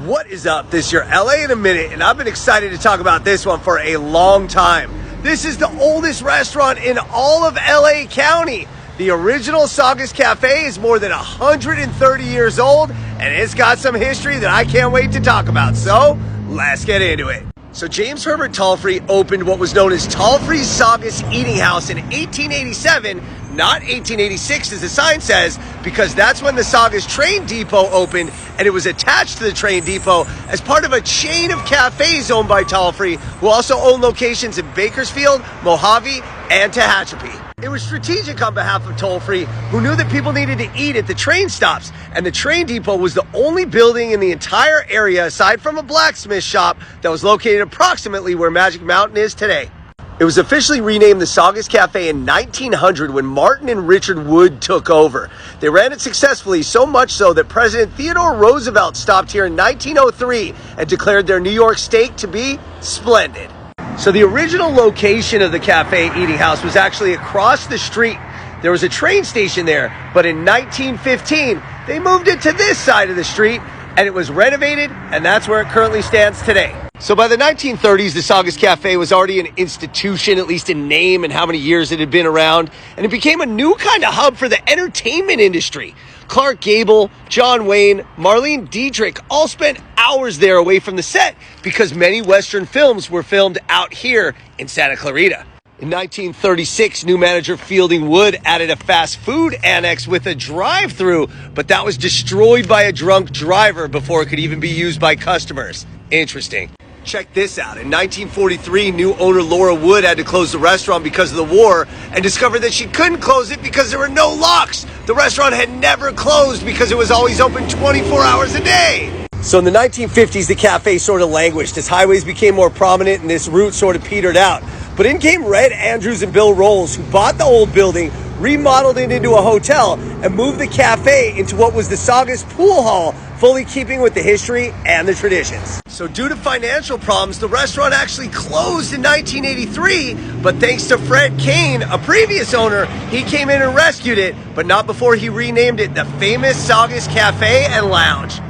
What is up? This is your LA in a minute, and I've been excited to talk about this one for a long time. This is the oldest restaurant in all of LA County. The original Saugus Cafe is more than 130 years old, and it's got some history that I can't wait to talk about. So, let's get into it. So James Herbert Tallfree opened what was known as Tallfree's Saugus Eating House in 1887, not 1886 as the sign says, because that's when the Saugus train depot opened, and it was attached to the train depot as part of a chain of cafes owned by Tallfree, who also owned locations in Bakersfield, Mojave, and Tehachapi. It was strategic on behalf of Tallfree, who knew that people needed to eat at the train stops, and the train depot was the only building in the entire area, aside from a blacksmith shop, that was located approximately where Magic Mountain is today. It was officially renamed the Saugus Cafe in 1900 when Martin and Richard Wood took over. They ran it successfully, so much so that President Theodore Roosevelt stopped here in 1903 and declared their New York steak to be splendid. So the original location of the cafe eating house was actually across the street. There was a train station there, but in 1915, they moved it to this side of the street, and it was renovated, and that's where it currently stands today. So by the 1930s, the Saugus Cafe was already an institution, at least in name and how many years it had been around, and it became a new kind of hub for the entertainment industry. Clark Gable, John Wayne, Marlene Dietrich all spent hours there away from the set because many Western films were filmed out here in Santa Clarita. In 1936, new manager Fielding Wood added a fast food annex with a drive-through, but that was destroyed by a drunk driver before it could even be used by customers. Interesting. Check this out. In 1943, new owner Laura Wood had to close the restaurant because of the war and discovered that she couldn't close it because there were no locks. The restaurant had never closed because it was always open 24 hours a day. So in the 1950s, the cafe sort of languished as highways became more prominent and this route sort of petered out. But in came Red Andrews and Bill Rolls, who bought the old building, remodeled it into a hotel, and moved the cafe into what was the Saugus Pool Hall, fully keeping with the history and the traditions. So due to financial problems, the restaurant actually closed in 1983, but thanks to Fred Kane, a previous owner, he came in and rescued it, but not before he renamed it the famous Saugus Cafe and Lounge.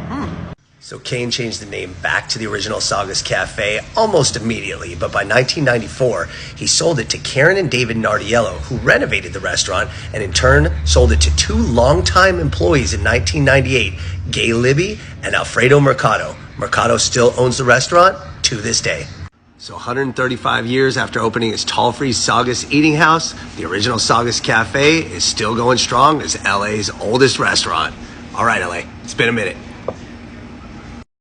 So Kane changed the name back to the original Saugus Cafe almost immediately, but by 1994, he sold it to Karen and David Nardiello, who renovated the restaurant and in turn sold it to two longtime employees in 1998, Gay Libby and Alfredo Mercado. Mercado still owns the restaurant to this day. So 135 years after opening its Tallfree's Saugus Eating House, the original Saugus Cafe is still going strong as LA's oldest restaurant. All right, LA, it's been a minute.